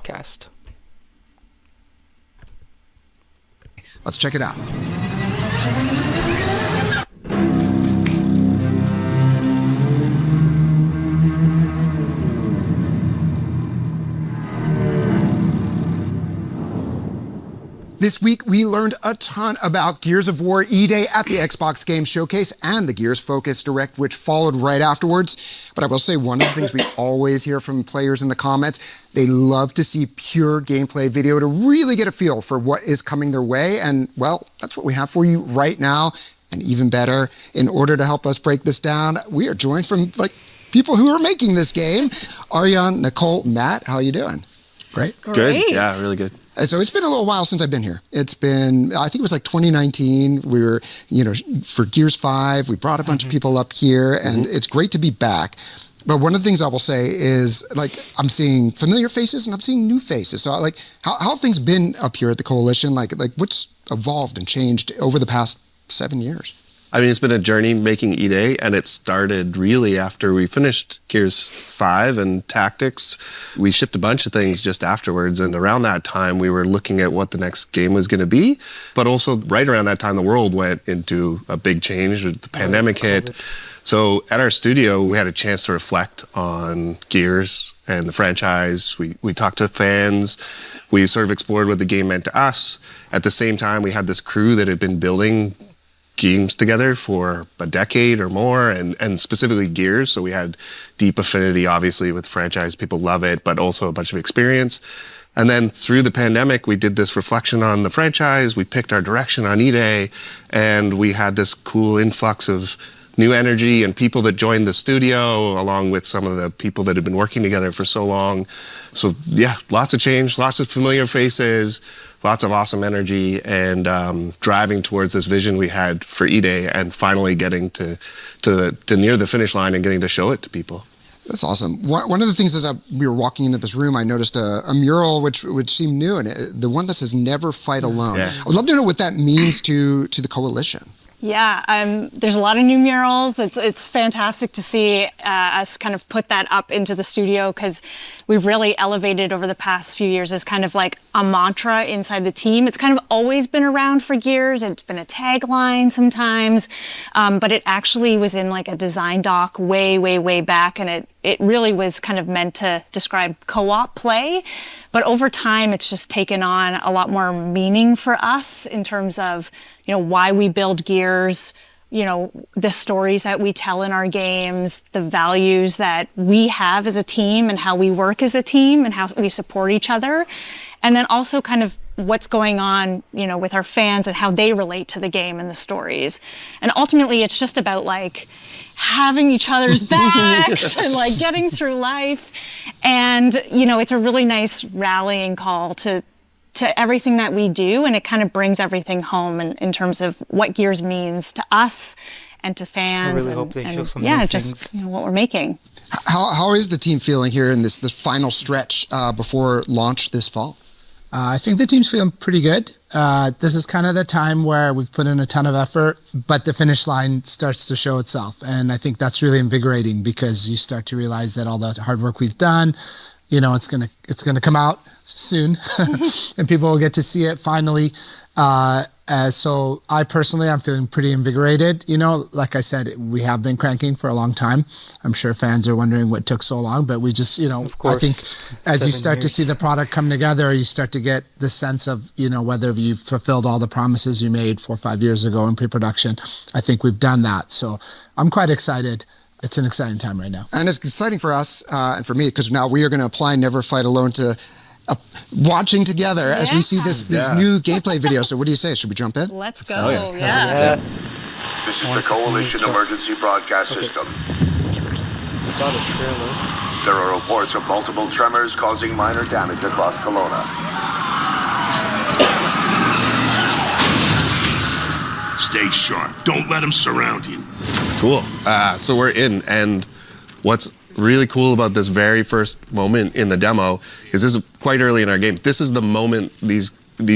podcast. Let's check it out. This week, we learned a ton about Gears of War E-Day at the Xbox Game Showcase and the Gears Focus Direct, which followed right afterwards. But I will say one of the things we always hear from players in the comments, they love to see pure gameplay video to really get a feel for what is coming their way. And, well, that's what we have for you right now. And even better, in order to help us break this down, we are joined from, people who are making this game. Arjan, Nicole, Matt, how you doing? Great. Good. Yeah, really good. So it's been a little while since I've been here. It's been, I think it was 2019. We were, for Gears 5, we brought a bunch of people up here, and it's great to be back. But one of the things I will say is, I'm seeing familiar faces and I'm seeing new faces. So, how have things been up here at the Coalition? What's evolved and changed over the past 7 years? I mean, it's been a journey making E-Day, and it started really after we finished Gears 5 and Tactics. We shipped a bunch of things just afterwards, and around that time, we were looking at what the next game was going to be. But also, right around that time, the world went into a big change. The pandemic hit. So at our studio, we had a chance to reflect on Gears and the franchise. We talked to fans. We sort of explored what the game meant to us. At the same time, we had this crew that had been building games together for a decade or more, and specifically Gears. So we had deep affinity, obviously, with the franchise. People love it, but also a bunch of experience. And then through the pandemic, we did this reflection on the franchise. We picked our direction on E-Day, and we had this cool influx of new energy and people that joined the studio, along with some of the people that had been working together for so long. So yeah, lots of change, lots of familiar faces, lots of awesome energy, and driving towards this vision we had for E-Day, and finally getting to near the finish line and getting to show it to people. That's awesome. One of the things as we were walking into this room, I noticed a mural which seemed new, and the one that says "Never Fight Alone." Yeah. I would love to know what that means to the Coalition. Yeah, there's a lot of new murals. It's fantastic to see us kind of put that up into the studio, because we've really elevated over the past few years as kind of like a mantra inside the team. It's kind of always been around for Gears. It's been a tagline sometimes, but it actually was in a design doc way back, and it really was kind of meant to describe co-op play. But over time, it's just taken on a lot more meaning for us in terms of, why we build Gears, the stories that we tell in our games, the values that we have as a team and how we work as a team and how we support each other. And then also kind of what's going on, with our fans and how they relate to the game and the stories. And ultimately, it's just about having each other's backs and getting through life. And, it's a really nice rallying call to everything that we do, and it kind of brings everything home in terms of what Gears means to us and to fans. I really hope they show some new things. Just what we're making. How is the team feeling here in this final stretch before launch this fall? I think the team's feeling pretty good. This is kind of the time where we've put in a ton of effort, but the finish line starts to show itself. And I think that's really invigorating, because you start to realize that all the hard work we've done, it's gonna come out soon, and people will get to see it finally. So I personally, I'm feeling pretty invigorated. Like I said, we have been cranking for a long time. I'm sure fans are wondering what took so long, but we just, of course, I think as you start to see the product come together, you start to get the sense of, whether you've fulfilled all the promises you made 4 or 5 years ago in pre-production. I think we've done that. So I'm quite excited. It's an exciting time right now. And it's exciting for us and for me, because now we are going to apply Never Fight Alone to watching together as we see this new gameplay video. So what do you say? Should we jump in? Let's go. Yeah. This is the Coalition Emergency Broadcast System. I saw the trailer. There are reports of multiple tremors causing minor damage across Kelowna. Stay sharp. Don't let them surround you. Cool. So we're in, and what's really cool about this very first moment in the demo is this is quite early in our game. This is the moment these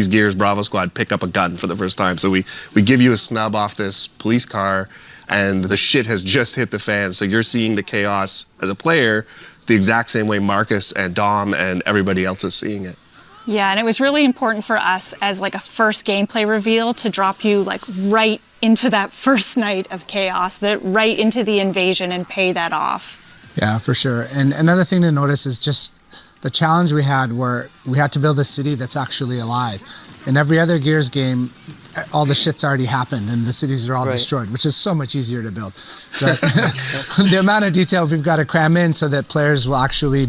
Gears Bravo Squad pick up a gun for the first time. So we give you a snub off this police car, and the shit has just hit the fan. So you're seeing the chaos as a player the exact same way Marcus and Dom and everybody else is seeing it. Yeah, and it was really important for us as like a first gameplay reveal to drop you like right into that first night of chaos, right into the invasion and pay that off. Yeah, for sure. And another thing to notice is just the challenge we had where we had to build a city that's actually alive. In every other Gears game, all the shit's already happened and the cities are all destroyed, which is so much easier to build. But the amount of detail we've got to cram in so that players will actually,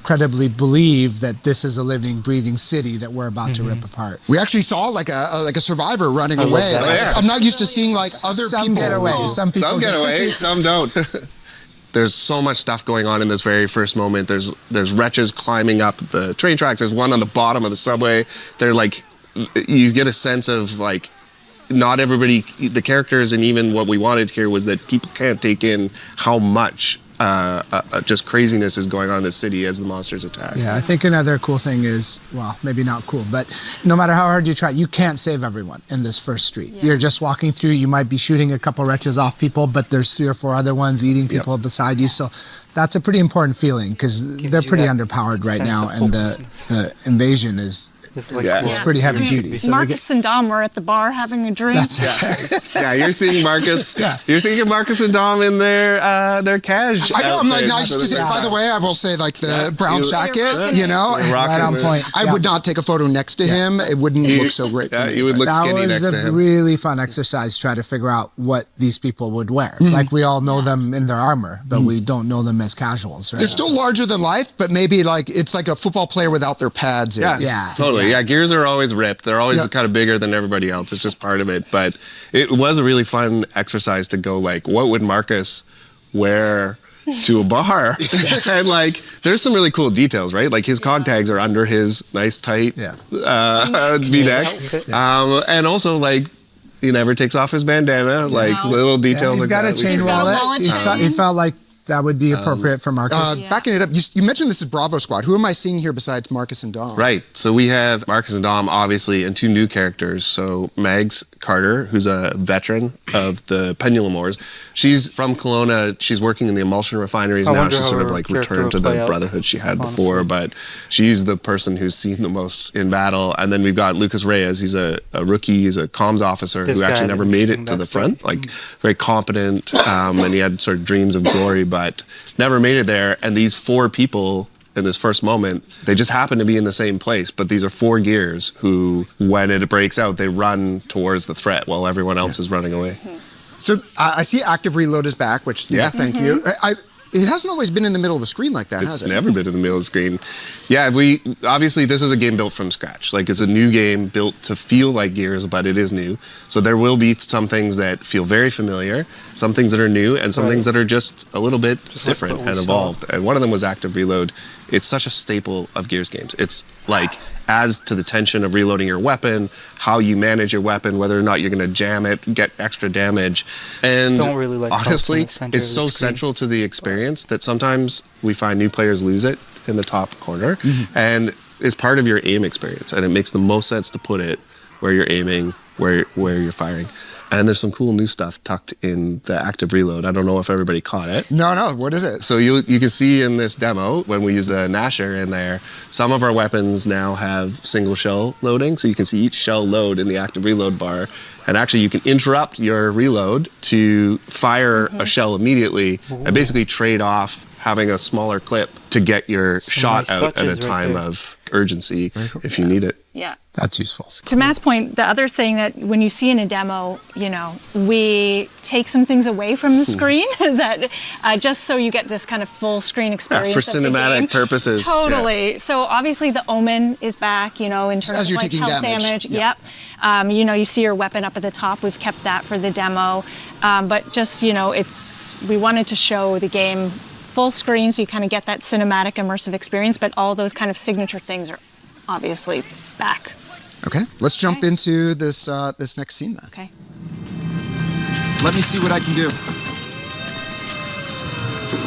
credibly believe that this is a living, breathing city that we're about to rip apart. We actually saw like a survivor running away. I'm not used to seeing like other some people get away. Some people Some get away, some don't. There's so much stuff going on in this very first moment. There's wretches climbing up the train tracks. There's one on the bottom of the subway. They're like, you get a sense of like, not everybody, the characters, and even what we wanted here was that people can't take in how much just craziness is going on in the city as the monsters attack. Yeah, I think another cool thing is, well, maybe not cool, but no matter how hard you try, you can't save everyone in this first street. Yeah. You're just walking through, you might be shooting a couple wretches off people, but there's 3 or 4 other ones eating people beside you. So that's a pretty important feeling because they're pretty underpowered right now, and the invasion is it's pretty heavy duty. So Marcus and Dom were at the bar having a drink. Yeah, you're seeing Marcus. You're seeing Marcus and Dom in their cash. I know. I'm like nice outfits. to say. By the way, I will say like the brown jacket. Right on point. I would not take a photo next to him. It wouldn't look so great. For me, you would look skinny next to him. That was a really fun exercise. Try to figure out what these people would wear. Like we all know them in their armor, but we don't know them as casuals. Right? They're still larger than life, but maybe like it's like a football player without their pads. Yeah, totally. Yeah, Gears are always ripped. They're always kind of bigger than everybody else. It's just part of it. But it was a really fun exercise to go like, what would Marcus wear to a bar? And like, there's some really cool details, right? Like his cog tags are under his nice tight V-neck. And also like, he never takes off his bandana, like little details like that. He's got a chain wallet. He felt like that would be appropriate for Marcus. Backing it up, you mentioned this is Bravo Squad. Who am I seeing here besides Marcus and Dom? Right. So we have Marcus and Dom, obviously, and 2 new characters. So Mags Carter, who's a veteran of the Pendulum Wars. She's from Kelowna. She's working in the emulsion refineries now. She's sort of like returned to the brotherhood she had before, but she's the person who's seen the most in battle. And then we've got Lucas Reyes. He's a rookie. He's a comms officer who actually never made it to the front. Like very competent, and he had sort of dreams of glory, but never made it there. And these 4 people in this first moment, they just happen to be in the same place, but these are 4 Gears who, when it breaks out, they run towards the threat while everyone else is running away. So I see active reload is back, which thank you. It hasn't always been in the middle of the screen like that, has it? It's never been in the middle of the screen. Yeah, obviously this is a game built from scratch. Like it's a new game built to feel like Gears, but it is new. So there will be some things that feel very familiar, some things that are new, and some things that are just a little bit different and evolved. And one of them was active reload. It's such a staple of Gears games. It's like adds to the tension of reloading your weapon, how you manage your weapon, whether or not you're going to jam it, get extra damage. And don't really like honestly, it's so central to the experience that sometimes we find new players lose it in the top corner. And it's part of your aim experience. And it makes the most sense to put it where you're aiming, where you're firing. And there's some cool new stuff tucked in the active reload. I don't know if everybody caught it. No, what is it? So you can see in this demo, when we use the Nasher in there, some of our weapons now have single shell loading. So you can see each shell load in the active reload bar. And actually you can interrupt your reload to fire a shell immediately and basically trade off having a smaller clip to get your shot out at a time of urgency if you need it. Yeah. That's useful. To Matt's point, the other thing that when you see in a demo, we take some things away from the screen that just so you get this kind of full screen experience. For cinematic purposes. Totally. Yeah. So obviously the Omen is back, in terms as you're of like taking health damage. Yep. You see your weapon up at the top. We've kept that for the demo. But just, we wanted to show the game full screen so you kind of get that cinematic immersive experience, but all those kind of signature things are obviously back. Okay, let's jump into this this next scene then. Okay. Let me see what I can do.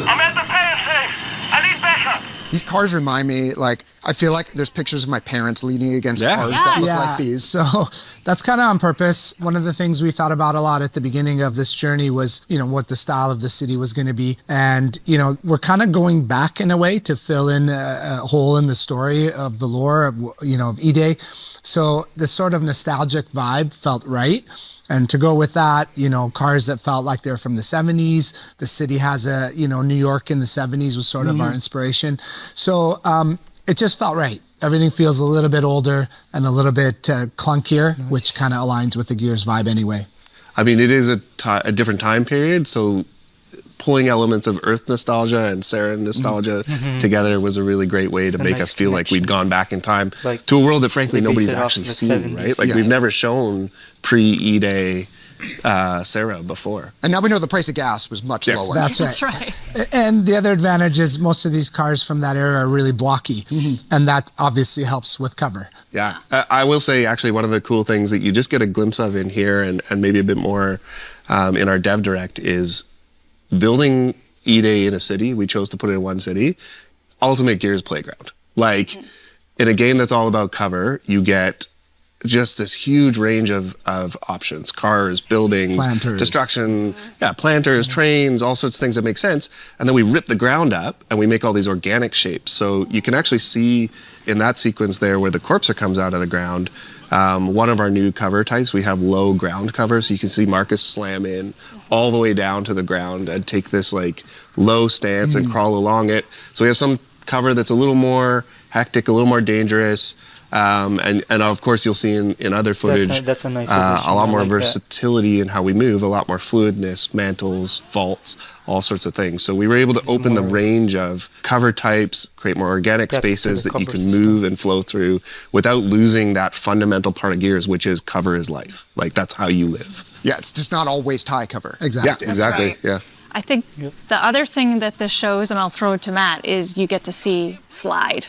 I'm at the fire safe. I need backup. These cars remind me, like, I feel like there's pictures of my parents leaning against cars that look like these. So that's kind of on purpose. One of the things we thought about a lot at the beginning of this journey was, what the style of the city was going to be. And, we're kind of going back in a way to fill in a hole in the story of the lore of, of E-Day. So this sort of nostalgic vibe felt right. And to go with that, cars that felt like they're from the 70s. The city has a, New York in the 70s was sort of our inspiration. So it just felt right. Everything feels a little bit older and a little bit clunkier, which kind of aligns with the Gears vibe anyway. I mean, it is a different time period, so pulling elements of Earth nostalgia and Sera nostalgia together was a really great way to make us feel like we'd gone back in time to a world that frankly nobody's actually seen, right? Like we've never shown pre-E-Day Sera before. And now we know the price of gas was much lower. That's right. And the other advantage is most of these cars from that era are really blocky, and that obviously helps with cover. Yeah, I will say actually one of the cool things that you just get a glimpse of in here and maybe a bit more in our Dev Direct is building E-Day in a city. We chose to put it in one city. Ultimate Gears playground. Like in a game that's all about cover, you get just this huge range of options. Cars, buildings, planters. Destruction, planters, trains, all sorts of things that make sense. And then we rip the ground up and we make all these organic shapes. So you can actually see in that sequence there where the corpser comes out of the ground, one of our new cover types, we have low ground cover. So you can see Marcus slam in all the way down to the ground and take this like low stance and crawl along it. So we have some cover that's a little more hectic, a little more dangerous. And of course you'll see in other footage that's a nice addition. a lot more like versatility in how we move, a lot more fluidness, mantles, vaults, all sorts of things. So we were able to open the range of cover types, create more organic spaces that you can move and flow through without losing that fundamental part of Gears, which is cover is life. Like that's how you live. Yeah, it's just not all waist high cover. Exactly. Yeah, exactly. Right. Yeah. I think the other thing that this shows, and I'll throw it to Matt, is you get to see Slide.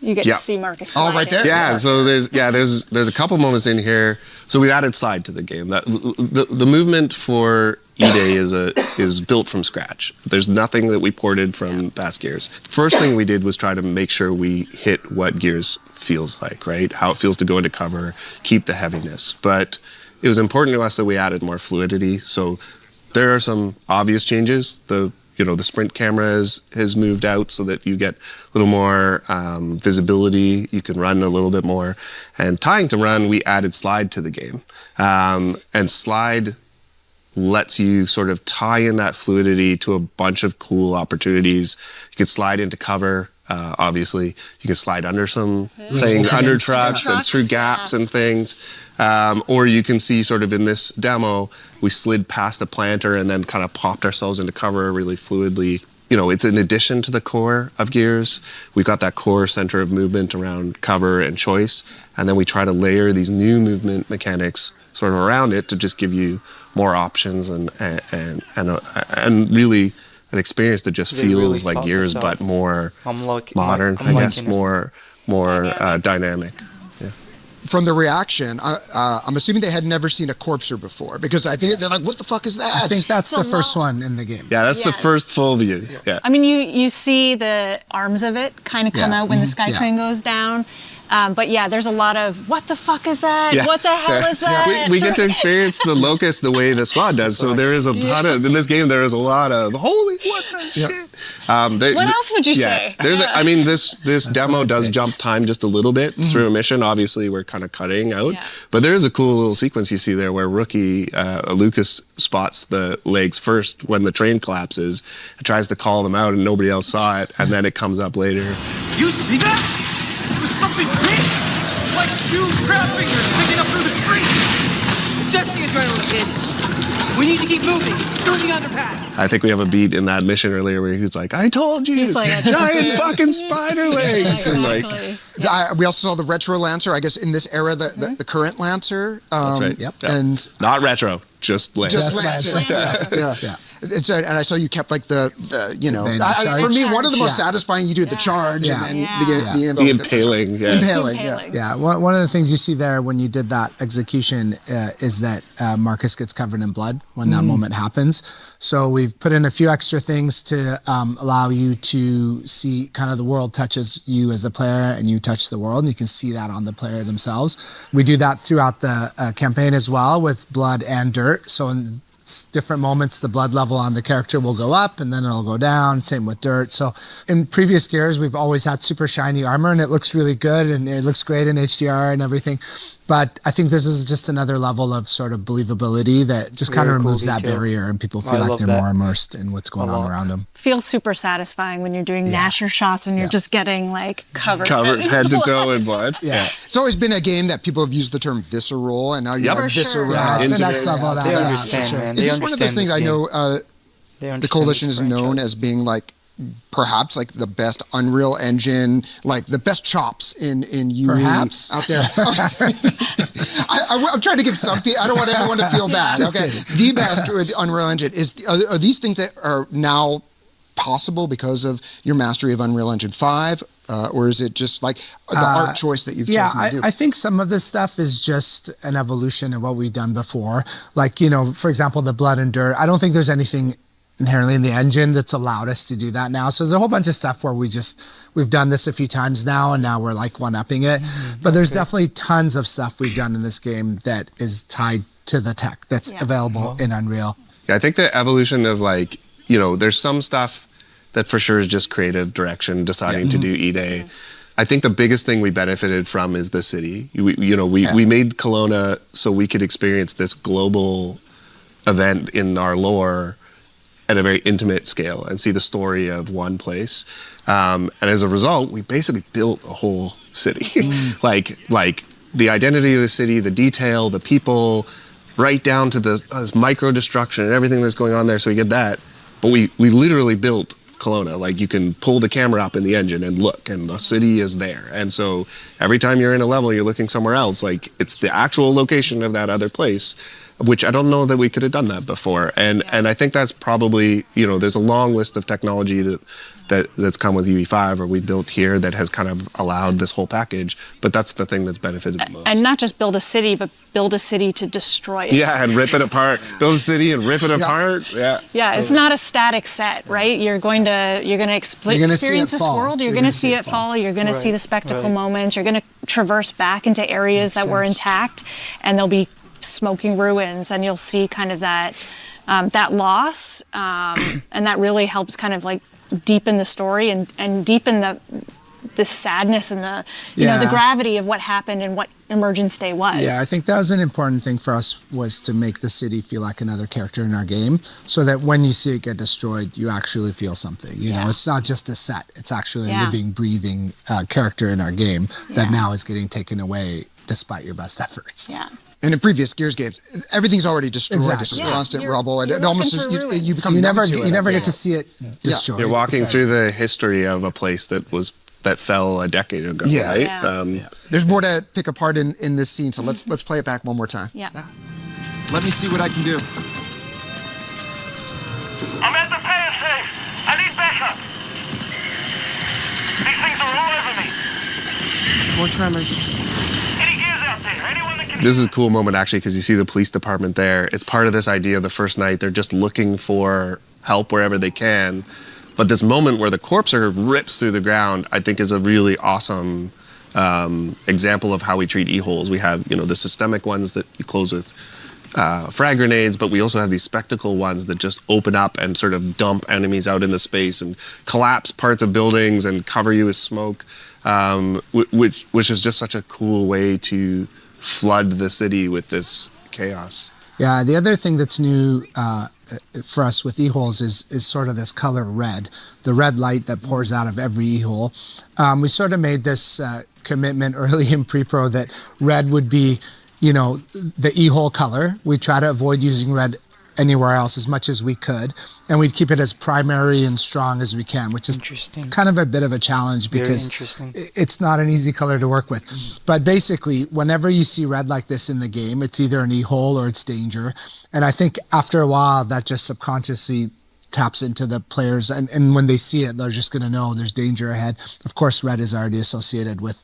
You get to see Marcus slide. Oh, right there? Yeah, so there's a couple moments in here. So we've added Slide to the game. The movement for E-Day is built from scratch. There's nothing that we ported from past Gears. First thing we did was try to make sure we hit what Gears feels like, right? How it feels to go into cover, keep the heaviness. But it was important to us that we added more fluidity. So there are some obvious changes. The sprint camera has moved out so that you get a little more visibility. You can run a little bit more. And tying to run, we added Slide to the game. And Slide lets you sort of tie in that fluidity to a bunch of cool opportunities. You can slide into cover, obviously. You can slide under some things, under trucks and through gaps and things. Or you can see sort of in this demo, we slid past a planter and then kind of popped ourselves into cover really fluidly. It's in addition to the core of Gears. We've got that core center of movement around cover and choice. And then we try to layer these new movement mechanics sort of around it to just give you more options and really an experience that just feels like Gears, but more modern, I guess, more dynamic. From the reaction, I'm assuming they had never seen a corpser before, because I think they're like, what the fuck is that? I think that's the first one in the game. Yeah, that's the first full view. Yeah. I mean, you see the arms of it kind of come out when the Skytrain goes down. But yeah, there's a lot of, what the fuck is that? Yeah. What the hell is that? We get to experience the Locust the way the squad does. So there is a ton of, in this game, there is a lot of, holy, what the shit? What else would you say? This demo does jump time just a little bit through a mission. Obviously, we're kind of cutting out. Yeah. But there is a cool little sequence you see there where rookie Lucas spots the legs first when the train collapses, and tries to call them out, and nobody else saw it, and then it comes up later. You see that? It was something big! Like huge crab fingers picking up through the street! Just the adrenaline, kid. We need to keep moving through the underpass. I think we have a beat in that mission earlier where he's like, I told you! He's like, giant fucking spider legs! Exactly. And we also saw the retro Lancer, I guess in this era, the current Lancer. That's right. Yep. And not retro. just lands. Just lands. Yeah. And I saw you kept like the for me, one of the most satisfying, you do the charge and then the impaling. Impaling. Yeah, one of the things you see there when you did that execution is that Marcus gets covered in blood when that moment happens. So we've put in a few extra things to allow you to see kind of the world touches you as a player and you touch the world. And you can see that on the player themselves. We do that throughout the campaign as well with blood and dirt. So in different moments, the blood level on the character will go up and then it'll go down. Same with dirt. So in previous gears, we've always had super shiny armor and it looks really good and it looks great in HDR and everything. But I think this is just another level of sort of believability that just kind of removes that barrier and people feel like they're more immersed in what's going on around them. Feels super satisfying when you're doing Nasher shots and you're just getting like covered head to toe in blood. Yeah. It's always been a game that people have used the term visceral and now you have visceral. Yeah, it's the next level of that. They understand, man. Is this one of those things I know the Coalition is known as being like perhaps like the best Unreal Engine, like the best chops in UE out there. I'm trying to give some people, I don't want everyone to feel bad. Okay, the best with the Unreal Engine are these things that are now possible because of your mastery of Unreal Engine 5, or is it just like the art choice that you've chosen to do? I think some of this stuff is just an evolution of what we've done before. Like, for example, the blood and dirt. I don't think there's anything inherently in the engine that's allowed us to do that now. So there's a whole bunch of stuff where we've done this a few times now and now we're like one-upping it. But there's definitely tons of stuff we've done in this game that is tied to the tech that's available in Unreal. Yeah, I think the evolution of like, there's some stuff that for sure is just creative direction, deciding to do E-Day. I think the biggest thing we benefited from is the city. We made Kelowna so we could experience this global event in our lore at a very intimate scale and see the story of one place. And as a result, we basically built a whole city. like the identity of the city, the detail, the people, right down to this micro destruction and everything that's going on there. So we get that. But we literally built Kelowna. Like you can pull the camera up in the engine and look and the city is there. And so every time you're in a level, you're looking somewhere else. Like it's the actual location of that other place, which I don't know that we could have done that before. And I think that's probably, there's a long list of technology that's come with UE5 or we built here that has kind of allowed this whole package. But that's the thing that's benefited the most. And not just build a city, but build a city to destroy it. Yeah, and rip it apart. Build a city and rip it apart. Yeah. Yeah, it's not a static set, right? You're going to experience this world. You're going to see it fall. You're going to see the spectacle moments. You're going to traverse back into areas that were intact, and there'll be smoking ruins, and you'll see kind of that loss, and that really helps kind of like deepen the story and deepen the sadness and the gravity of what happened and what Emergence Day was. Yeah, I think that was an important thing for us, was to make the city feel like another character in our game, so that when you see it get destroyed, you actually feel something. It's not just a set; it's actually a living, breathing character in our game that now is getting taken away despite your best efforts. Yeah. And in previous Gears games, everything's already destroyed. Exactly. It's just constant rubble, and it almost just, you become you never get to see it destroyed. You're walking through the history of a place that fell a decade ago, right? Yeah. There's more to pick apart in this scene, so let's play it back one more time. Yeah. Let me see what I can do. I'm at the pan safe. I need backup. These things are all over me. More tremors. Any gears out there? Anyone that can... This is a cool moment, actually, because you see the police department there. It's part of this idea of the first night. They're just looking for help wherever they can. But this moment where the corpse rips through the ground, I think is a really awesome example of how we treat e-holes. We have, the systemic ones that you close with frag grenades, but we also have these spectacle ones that just open up and sort of dump enemies out into space and collapse parts of buildings and cover you with smoke, which is just such a cool way to flood the city with this chaos. Yeah, the other thing that's new for us with e-holes is sort of this color red, the red light that pours out of every e-hole. We sort of made this commitment early in pre-pro that red would be, the e-hole color. We try to avoid using red anywhere else as much as we could. And we'd keep it as primary and strong as we can, which is kind of a bit of a challenge because it's not an easy color to work with. But basically, whenever you see red like this in the game, it's either an E-hole or it's danger. And I think after a while, that just subconsciously taps into the players, and when they see it, they're just going to know there's danger ahead. Of course, red is already associated with,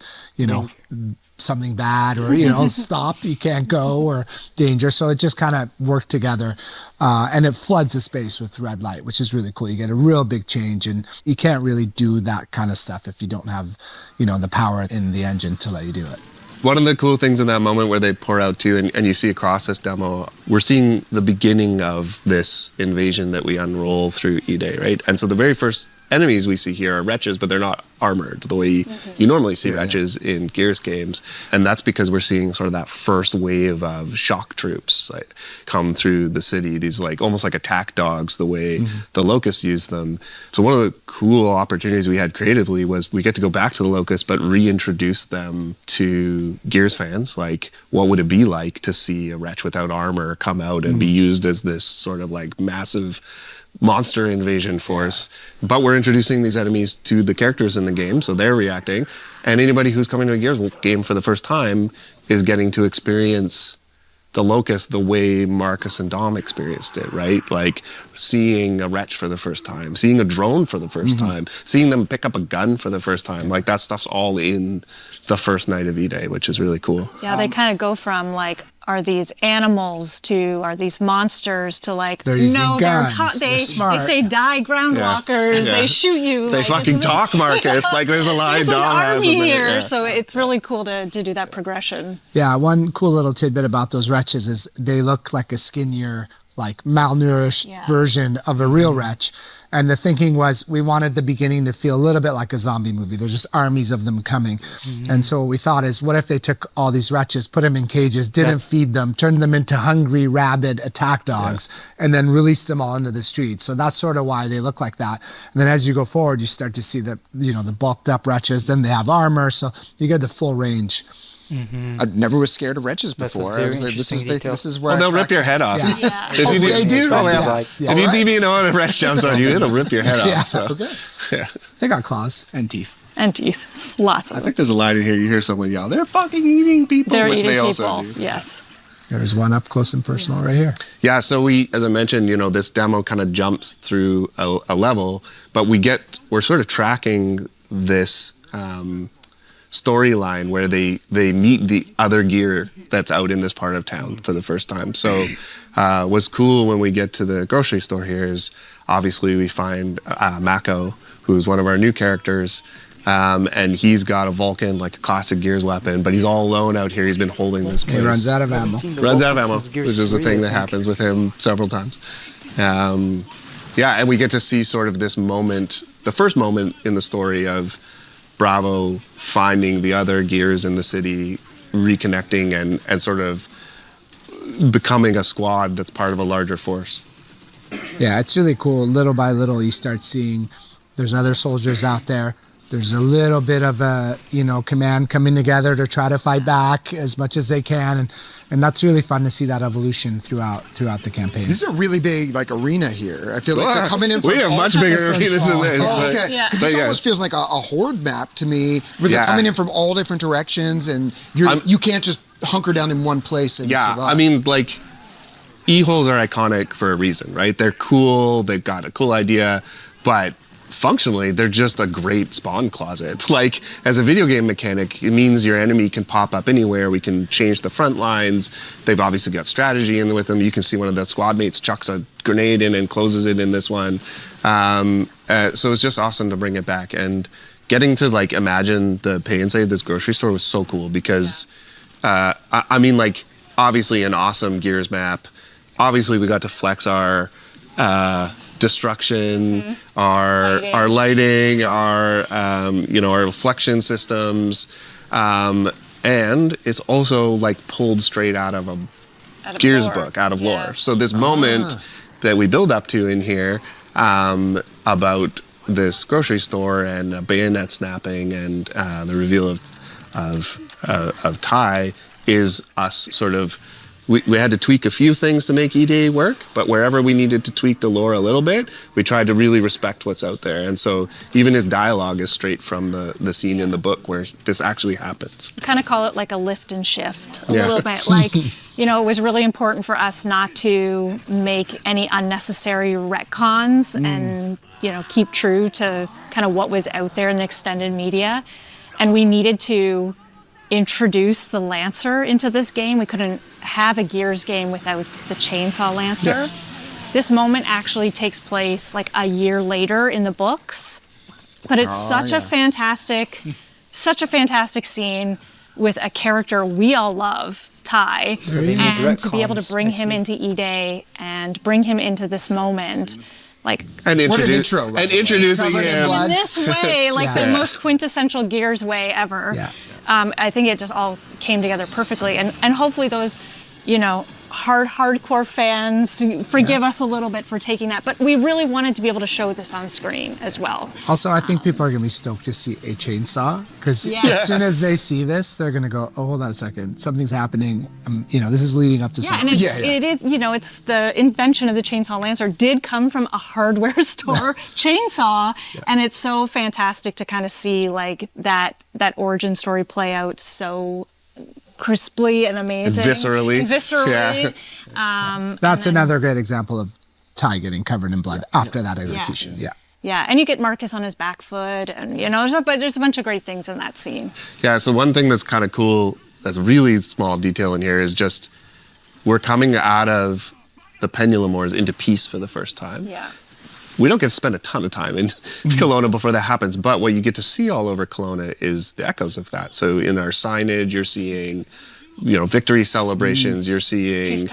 something bad or, stop, you can't go, or danger. So it just kind of worked together, and it floods the space with red light, which is really cool. You get a real big change, and you can't really do that kind of stuff if you don't have, the power in the engine to let you do it. One of the cool things in that moment where they pour out too, and you see across this demo, we're seeing the beginning of this invasion that we unroll through E-Day, right? And so the very first enemies we see here are wretches, but they're not armored the way you normally see wretches in Gears games. And that's because we're seeing sort of that first wave of shock troops come through the city, these almost like attack dogs, the way the Locust used them. So one of the cool opportunities we had creatively was we get to go back to the Locust, but reintroduce them to Gears fans. Like, what would it be like to see a wretch without armor come out and be used as this sort of massive monster invasion force? But we're introducing these enemies to the characters in the game, so they're reacting. And anybody who's coming to a Gears game for the first time is getting to experience the Locust the way Marcus and Dom experienced it, right? Like seeing a wretch for the first time, seeing a drone for the first time, seeing them pick up a gun for the first time. Like, that stuff's all in the first night of E-Day, which is really cool. Yeah, they kind of go from are these animals to are these monsters to they're using guns. They smart. say die groundwalkers. They shoot you. They fucking talk, Marcus. There's a line Dom has in there. Here, so it's really cool to do that progression. Yeah, one cool little tidbit about those wretches is they look like a skinnier, malnourished version of a real wretch. And the thinking was we wanted the beginning to feel a little bit like a zombie movie. There's just armies of them coming. And so what we thought is, what if they took all these wretches, put them in cages, didn't feed them, turned them into hungry, rabid attack dogs, and then released them all into the streets. So that's sort of why they look like that. And then as you go forward, you start to see the bulked up wretches. Then they have armor, so you get the full range. I never was scared of wretches before. I was like, this is where they'll rip your head off. Yeah. If you they do. If you DB and a wretch jumps on you, it'll rip your head off. So. Okay. They got claws and teeth. Lots of them. I think there's a line in here. You hear someone yell, "They're fucking eating people." They're which eating they people. Also do. Yes. There's one up close and personal right here. Yeah, so we, as I mentioned, this demo kind of jumps through a level, but we're sort of tracking this storyline where they meet the other gear that's out in this part of town for the first time. So what's cool when we get to the grocery store here is obviously we find Mako, who's one of our new characters, and he's got a Vulcan, like a classic Gears weapon, but he's all alone out here. He's been holding this place. He runs out of ammo. Which is a thing that happens with him several times. And we get to see sort of this moment, the first moment in the story of Bravo finding the other Gears in the city, reconnecting and sort of becoming a squad that's part of a larger force. Yeah, it's really cool. Little by little, you start seeing there's other soldiers out there. There's a little bit of a, command coming together to try to fight back as much as they can. And that's really fun to see that evolution throughout the campaign. This is a really big arena here. I feel like they're coming in from we have much bigger arenas than this. Oh, okay. Because this almost feels like a horde map to me, where they're coming in from all different directions, and you can't just hunker down in one place and survive. I mean, E-holes are iconic for a reason, right? They're cool, they've got a cool idea, but functionally, they're just a great spawn closet. As a video game mechanic, it means your enemy can pop up anywhere. We can change the front lines. They've obviously got strategy in with them. You can see one of the squad mates chucks a grenade in and closes it in this one. So it's just awesome to bring it back. And getting to imagine the pay and save this grocery store was so cool because, obviously an awesome Gears map. Obviously, we got to flex our destruction, our lighting, our reflection systems, and it's also pulled straight out of a Gears book, out of lore. So this moment that we build up to in here about this grocery store and a bayonet snapping and the reveal of Ty is us sort of we had to tweak a few things to make E-Day work, but wherever we needed to tweak the lore a little bit, we tried to really respect what's out there. And so even his dialogue is straight from the scene in the book where this actually happens. Kind of call it like a lift and shift a Yeah. little bit. Like, you know, it was really important for us not to make any unnecessary retcons and, you know, keep true to kind of what was out there in the extended media. And we needed to introduce the Lancer into this game. We couldn't have a Gears game without the Chainsaw Lancer. Yeah. This moment actually takes place like a year later in the books, but it's such a fantastic scene with a character we all love, Ty, and to be able to bring him into E-Day and bring him into this moment. Like, And What an intro, right? and introducing Covered in him. blood. in this way, like the Yeah. most quintessential Gears way ever. Yeah. I think it just all came together perfectly, and hopefully those, you know, hardcore fans forgive us a little bit for taking that, but we really wanted to be able to show this on screen as well. Also, I think people are going to be stoked to see a chainsaw because Yes. as soon as they see this, they're going to go, "Oh, hold on a second, something's happening." You know, this is leading up to Yeah, something. and it is, you know, it's the invention of the Chainsaw Lancer did come from a hardware store chainsaw, and it's so fantastic to kind of see like that origin story play out so crisply and amazing. Viscerally. Viscerally. That's another great example of Ty getting covered in blood after that execution. Yeah. Yeah, and you get Marcus on his back foot, and you know, there's a bunch of great things in that scene. Yeah, so one thing that's kind of cool, that's a really small detail in here, is just we're coming out of the Pendulum Wars into peace for the first time. Yeah. We don't get to spend a ton of time in Kelowna before that happens, but what you get to see all over Kelowna is the echoes of that. So in our signage, you're seeing, you know, victory celebrations, you're seeing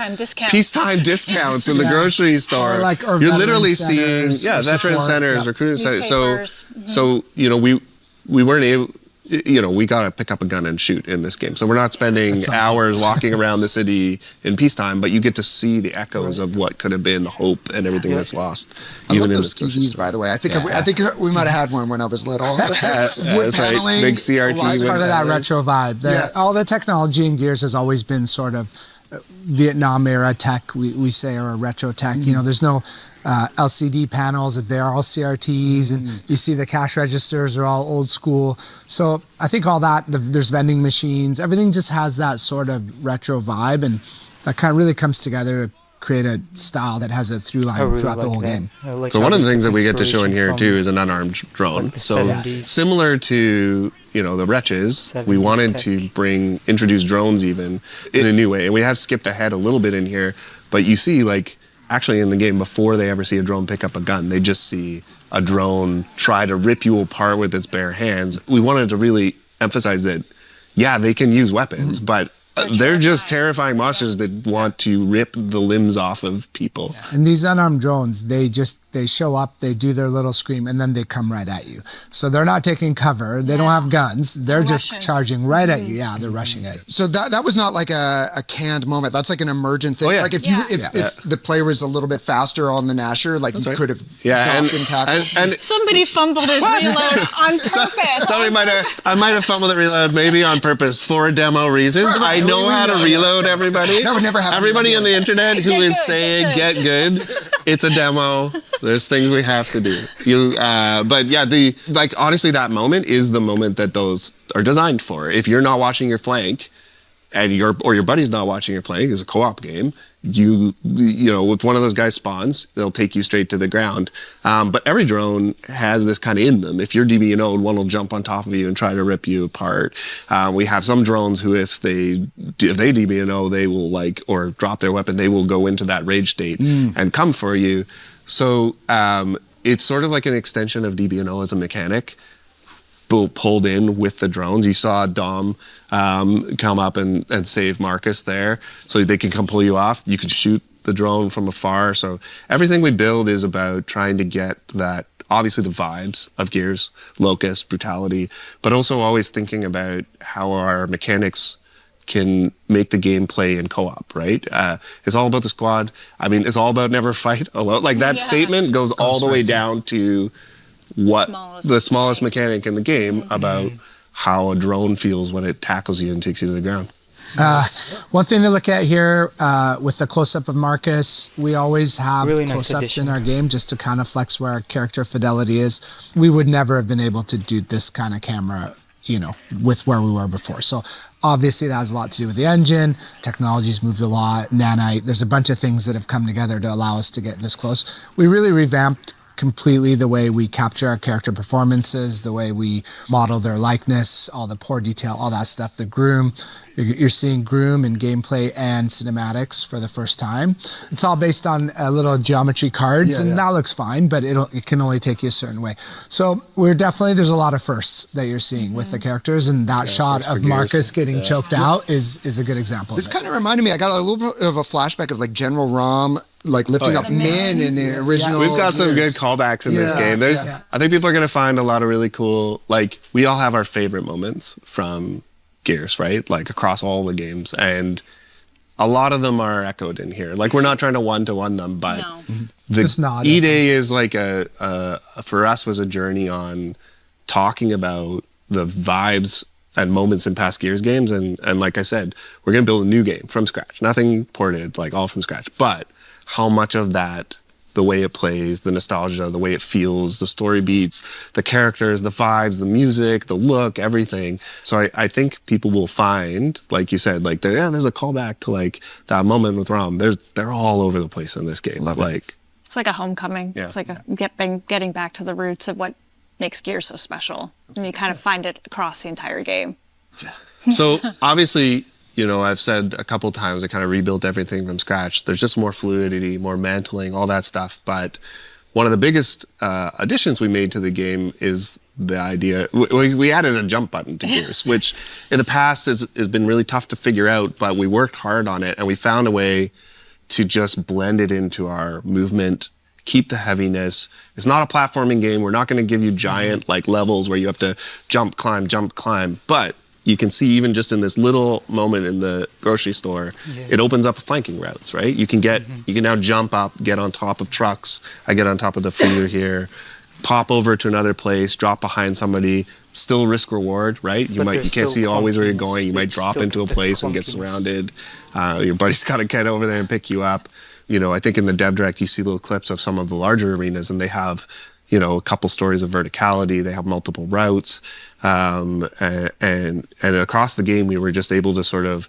Peacetime discounts in the grocery store. Or You're literally veteran seeing, centers for veteran support. centers, Yeah. recruiting centers. Newspapers. So, you know, we weren't able, you know, we got to pick up a gun and shoot in this game. So we're not spending hours walking around the city in peacetime, but you get to see the echoes of what could have been, the hope and everything that's lost. I love even in those this grocery TVs, store. by the way. I think we might have had one when I was little. Wood that's right. paneling, Big CRT the lights with Part of that Yeah. retro vibe. All the technology in Gears has always been sort of Vietnam era tech, we say, or retro tech. You know, there's no LCD panels, they're all CRTs, and you see the cash registers are all old school. So I think all that, there's vending machines, everything just has that sort of retro vibe, and that kind of really comes together to create a style that has a through line throughout the whole game. So one of the things that we get to show in here too is an unarmed drone. like the So 70s. similar to, you know, the Wretches, we 70s wanted tech. to introduce drones even in a new way. And we have skipped ahead a little bit in here, but you see like actually in the game before they ever see a drone pick up a gun, they just see a drone try to rip you apart with its bare hands. We wanted to really emphasize that, yeah, they can use weapons, but they're just terrifying monsters that want to rip the limbs off of people. And these unarmed drones, they show up, they do their little scream, and then they come right at you. So they're not taking cover, they don't have guns, they're just rushing. charging right at you. Yeah, they're rushing at you. So that was not like a canned moment. That's like an emergent thing. Oh, yeah. Like if the player was a little bit faster on the Nasher, like you could have ducked and tackled. and Somebody fumbled his reload on purpose. I might have fumbled the reload maybe on purpose for demo reasons. I know how to reload everybody. That would never happen. Everybody on the internet who Get is good, saying get get good, it's a demo. There's things we have to do. But yeah, honestly, that moment is the moment that those are designed for. If you're not watching your flank, and your buddy's not watching your flank, it's a co-op game. You know, if one of those guys spawns, they'll take you straight to the ground. But every drone has this kind of in them. If you're DBNO'd, one will jump on top of you and try to rip you apart. We have some drones who, if they DBNO, they will or drop their weapon, they will go into that rage state and come for you. So it's sort of like an extension of DBNO as a mechanic, pulled in with the drones. You saw Dom come up and save Marcus there, so they can come pull you off. You can shoot the drone from afar. So everything we build is about trying to get that, obviously the vibes of Gears, Locust, brutality, but also always thinking about how our mechanics can make the gameplay in co-op, right? It's all about the squad. I mean, it's all about never fight alone. Like that statement goes all the way down to the smallest mechanic in the game about how a drone feels when it tackles you and takes you to the ground. One thing to look at here with the close-up of Marcus, we always have Really nice close-ups addition. in our game just to kind of flex where our character fidelity is. We would never have been able to do this kind of camera, with where we were before. So obviously that has a lot to do with the engine. Technology's moved a lot. Nanite, there's a bunch of things that have come together to allow us to get this close. We really revamped completely the way we capture our character performances, the way we model their likeness, all the pore detail, all that stuff. The groom, you're seeing groom in gameplay and cinematics for the first time. It's all based on little geometry cards, and that looks fine, but it can only take you a certain way. So there's a lot of firsts that you're seeing with the characters, and that shot of Marcus getting choked out is a good example. This kind of reminded me, I got a little bit of a flashback of like General Rom lifting up Min in the original. We've got some good callbacks in this game. I think people are going to find a lot of really cool, we all have our favorite moments from Gears, right? Like across all the games. And a lot of them are echoed in here. We're not trying to one-to-one them, but the E-Day is for us was a journey on talking about the vibes and moments in past Gears games. And like I said, we're going to build a new game from scratch. Nothing ported, all from scratch. But how much of that, the way it plays, the nostalgia, the way it feels, the story beats, the characters, the vibes, the music, the look, everything. So I think people will find, like you said, there's a callback to that moment with Rom. They're all over the place in this game. It's like a homecoming. Yeah. It's like getting back to the roots of what makes Gears so special. And you kind of find it across the entire game. So obviously, I've said a couple times I kind of rebuilt everything from scratch. There's just more fluidity, more mantling, all that stuff. But one of the biggest additions we made to the game is the idea, we added a jump button to Gears, which in the past has been really tough to figure out, but we worked hard on it and we found a way to just blend it into our movement, keep the heaviness. It's not a platforming game. We're not going to give you giant levels where you have to jump, climb, but you can see even just in this little moment in the grocery store, it opens up flanking routes, right? You can now jump up, get on top of trucks. I get on top of the freezer here, pop over to another place, drop behind somebody, still risk reward, right? You can't see always where you're going. You might drop into a place and get surrounded. Your buddy's got to get over there and pick you up. I think in the dev direct, you see little clips of some of the larger arenas and they have a couple stories of verticality. They have multiple routes. And across the game, we were just able to sort of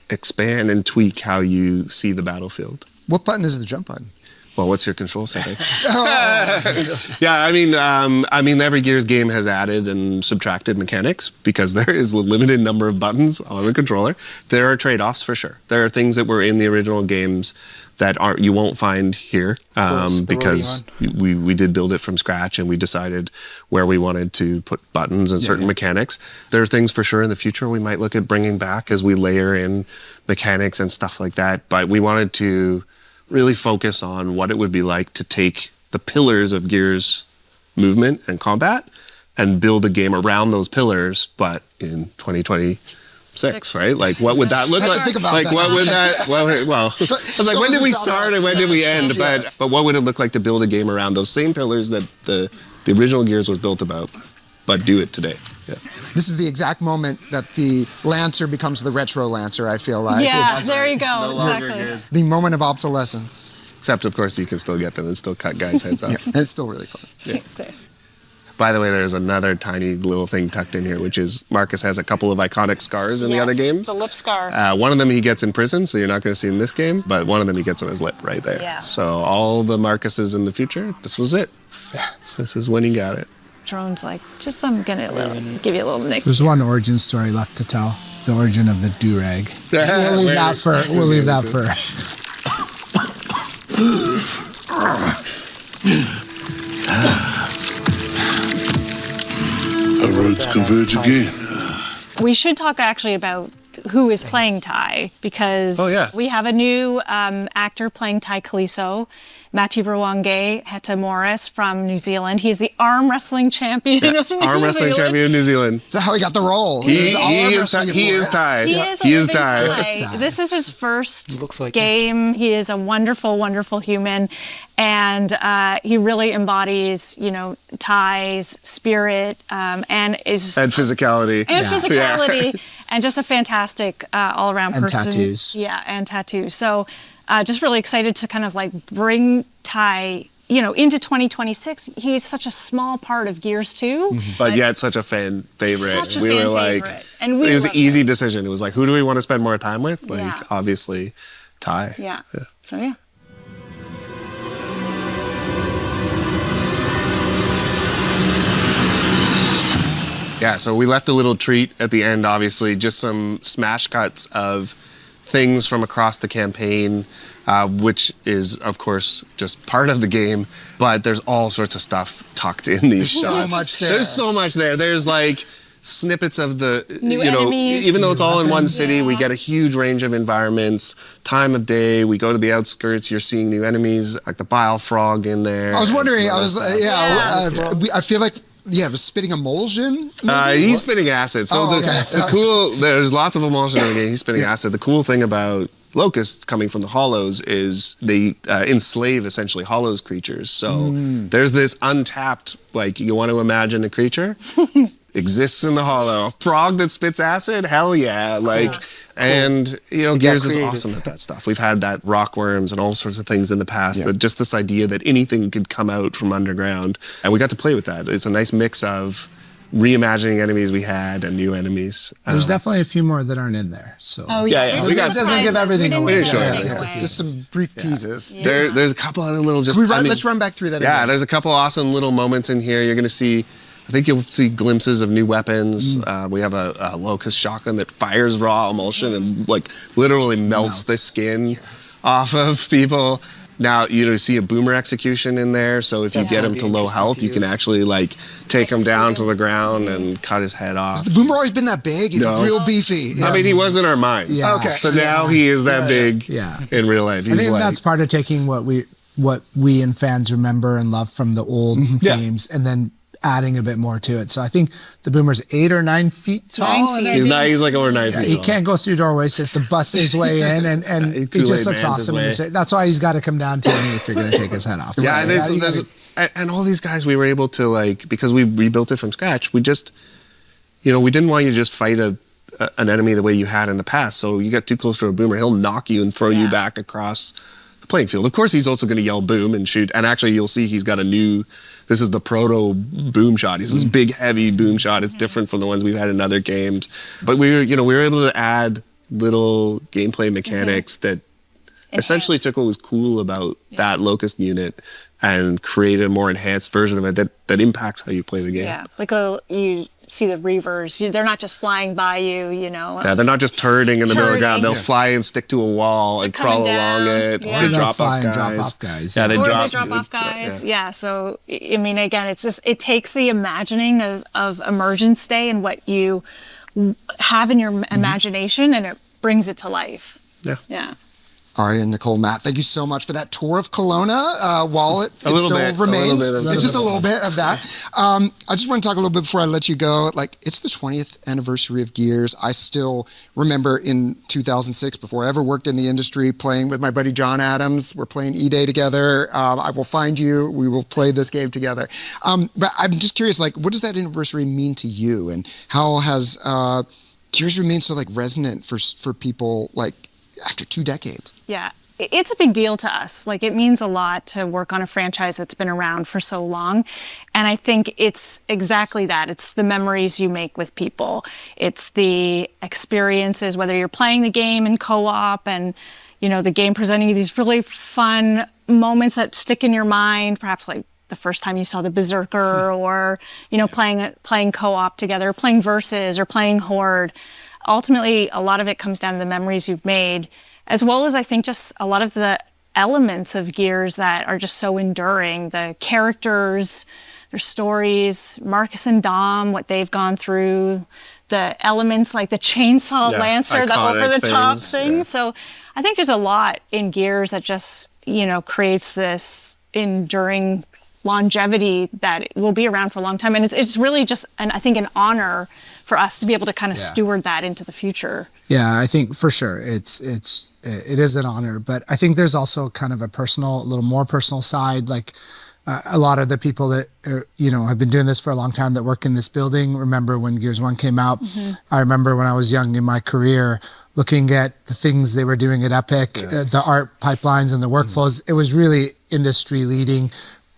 expand and tweak how you see the battlefield. What button is the jump button? Well, what's your control setting? Yeah, I mean, every Gears game has added and subtracted mechanics because there is a limited number of buttons on the controller. There are trade-offs for sure. There are things that were in the original games that you won't find here because we did build it from scratch and we decided where we wanted to put buttons and certain mechanics. There are things for sure in the future we might look at bringing back as we layer in mechanics and stuff like that. But we wanted to really focus on what it would be like to take the pillars of Gears movement and combat and build a game around those pillars, but in 2026, right? What would that look like? Think about that. What would that, well, I was when did we start and when did we end? But what would it look like to build a game around those same pillars that the original Gears was built about, but do it today? Yeah. This is the exact moment that the Lancer becomes the retro Lancer, I feel like. Yeah, there you go. Exactly. The moment of obsolescence. Except, of course, you can still get them and still cut guys' heads off. And it's still really fun. Yeah. By the way, there's another tiny little thing tucked in here, which is Marcus has a couple of iconic scars in the other games. The lip scar. One of them he gets in prison, so you're not going to see in this game, but one of them he gets on his lip right there. Yeah. So all the Marcuses in the future, this was it. This is when he got it. Drone's I'm gonna give you a little nick. There's one origin story left to tell. The origin of the do-rag. We'll leave that for. Our roads converge again. We should talk actually about who is playing Ty, because we have a new actor playing Ty Kaliso, Matiruange Heta Morris from New Zealand. He's the arm wrestling champion of New Zealand. Arm wrestling champion of New Zealand. Is that how he got the role? He is Ty. He is Ty. This is his first game. He is a wonderful, wonderful human. And he really embodies, Ty's spirit and physicality. And physicality. And just a fantastic all-around person. And tattoos. Yeah, and tattoos. So just really excited to kind of like bring Ty, into 2026. He's such a small part of Gears 2. But yet such a fan favorite. Such a fan favorite. And it was an easy decision. It was like, who do we want to spend more time with? Like, Yeah. obviously, Ty. Yeah. So, yeah. Yeah, so we left a little treat at the end, obviously, just some smash cuts of things from across the campaign, which is, of course, just part of the game, but there's all sorts of stuff tucked in these shots. So much there. There's so much there. There's like snippets of the, New enemies. even though it's all in one city, we get a huge range of environments, time of day, we go to the outskirts, you're seeing new enemies, like the bile frog in there. I was wondering, and some other stuff. I feel like, it was spitting emulsion? He's spitting acid. So there's lots of emulsion in the game. He's spitting acid. The cool thing about Locust coming from the Hollows is they enslave essentially Hollows creatures. So there's this untapped, like, you want to imagine a creature exists in the Hollow. A frog that spits acid? Hell yeah. Like, and Gears is awesome at that stuff. We've had that rock worms and all sorts of things in the past. That just this idea that anything could come out from underground, and we got to play with that. It's a nice mix of reimagining enemies we had and new enemies. There's definitely a few more that aren't in there. So Yeah. We doesn't give everything away. Just some brief teases. Yeah. There's a couple other little let's run back through that again. Yeah, there's a couple awesome little moments in here. You're going to see, I think you'll see glimpses of new weapons. We have a Locust shotgun that fires raw emulsion and like literally melts the skin off of people. Now, you see a boomer execution in there, so if you get him to low health, you can actually like take him down to the ground and cut his head off. Has the boomer always been that big? He's real beefy. I mean, he was in our minds. Yeah. Okay. So now he is that big in real life. I think that's part of taking what we and fans remember and love from the old games, and then adding a bit more to it. So I think the boomer's 8 or 9 feet tall. 9 feet. He's like over 9 feet He tall. can't go through doorways, so he has to bust his way in, and he just looks awesome in this way. That's why he's got to come down to me if you're going to take his head off. Yeah, and all these guys we were able to, like, because we rebuilt it from scratch, we just, we didn't want you to just fight an enemy the way you had in the past. So you get too close to a boomer, he'll knock you and throw you back across the playing field. Of course, he's also going to yell boom and shoot. And actually, you'll see he's got this is the proto boom shot. He's this big, heavy boom shot. It's different from the ones we've had in other games. But we were able to add little gameplay mechanics that essentially took what was cool about that Locust unit and created a more enhanced version of it that impacts how you play the game. Yeah, like you see the reavers. They're not just flying by you, Yeah, they're not just turning in the middle of the ground. They'll fly and stick to a wall and crawl along it. Yeah. Or they drop fly off and guys. drop off guys. Yeah, they drop drop off guys. Yeah. So I mean, again, it takes the imagining of Emergence Day and what you have in your imagination, and it brings it to life. Yeah. Yeah. Ari and Nicole, Matt, thank you so much for that tour of Kelowna while it still remains. Just a little bit of that. I just want to talk a little bit before I let you go. Like, it's the 20th anniversary of Gears. I still remember in 2006, before I ever worked in the industry, playing with my buddy John Adams. We're playing E-Day together. I will find you. We will play this game together. But I'm just curious, like, what does that anniversary mean to you? And how has Gears remained so, like, resonant for people, like, after 2 decades? Yeah, it's a big deal to us. Like, it means a lot to work on a franchise that's been around for so long. And I think it's exactly that. It's the memories you make with people. It's the experiences, whether you're playing the game in co-op and, the game presenting you these really fun moments that stick in your mind, perhaps like the first time you saw the Berserker or, playing co-op together, playing Versus or playing Horde. Ultimately, a lot of it comes down to the memories you've made, as well as I think just a lot of the elements of Gears that are just so enduring. The characters, their stories, Marcus and Dom, what they've gone through, the elements like the chainsaw lancer, the over-the-top thing. Yeah. So I think there's a lot in Gears that just, creates this enduring longevity that will be around for a long time. And it's really just, I think, an honor for us to be able to kind of steward that into the future. Yeah, I think for sure it is an honor, but I think there's also kind of a little more personal side. Like a lot of the people that have been doing this for a long time that work in this building remember when Gears 1 came out. I remember when I was young in my career looking at the things they were doing at Epic, the art pipelines and the workflows. It was really industry leading.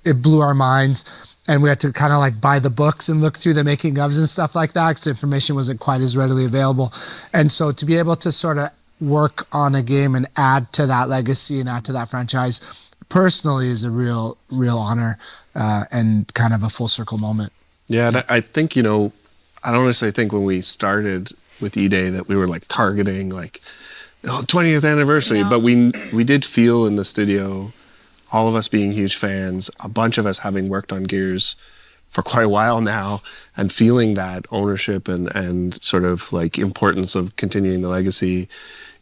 It blew our minds. And we had to kind of like buy the books and look through the making ofs and stuff like that because information wasn't quite as readily available. And so to be able to sort of work on a game and add to that legacy and add to that franchise personally is a real honor and kind of a full circle moment. Yeah, and I think, I don't necessarily think when we started with E-Day that we were like targeting like 20th anniversary, but we did feel in the studio, all of us being huge fans, a bunch of us having worked on Gears for quite a while now and feeling that ownership and sort of like importance of continuing the legacy.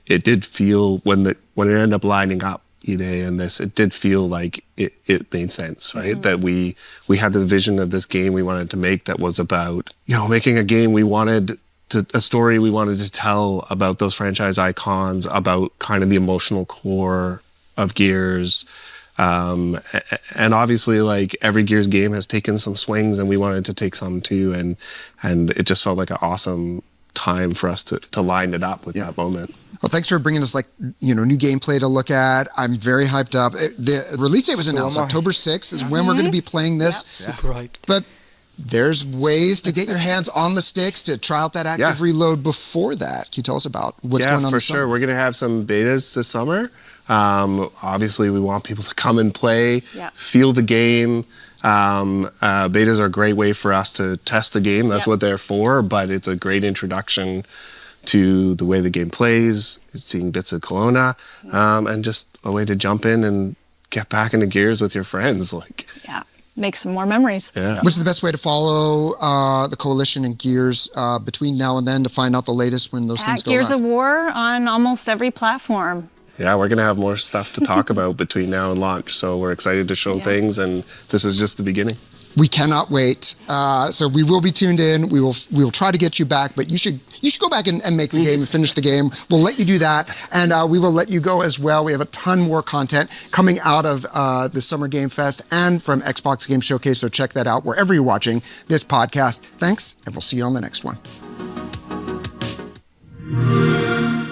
It did feel when it ended up lining up E-Day and this, it did feel like it made sense, right? That we had this vision of this game we wanted to make that was about, making a game a story we wanted to tell about those franchise icons, about kind of the emotional core of Gears. And obviously, like every Gears game has taken some swings, and we wanted to take some too. And it just felt like an awesome time for us to line it up with that moment. Well, thanks for bringing us new gameplay to look at. I'm very hyped up. The release date was announced October 6th is when we're going to be playing this. Super hyped. But there's ways to get your hands on the sticks to try out that active reload before that. Can you tell us about what's going on? Yeah, for sure. We're going to have some betas this summer. Obviously, we want people to come and play, feel the game. Betas are a great way for us to test the game. That's what they're for, but it's a great introduction to the way the game plays, seeing bits of Kelowna, and just a way to jump in and get back into Gears with your friends. Make some more memories. What's the best way to follow the Coalition and Gears between now and then to find out the latest when those things go live? Gears of War on almost every platform. Yeah, we're going to have more stuff to talk about between now and launch, so we're excited to show things, and this is just the beginning. We cannot wait. So we will be tuned in. We will try to get you back, but you should go back and make the game and finish the game. We'll let you do that, and we will let you go as well. We have a ton more content coming out of the Summer Game Fest and from Xbox Game Showcase, so check that out wherever you're watching this podcast. Thanks, and we'll see you on the next one.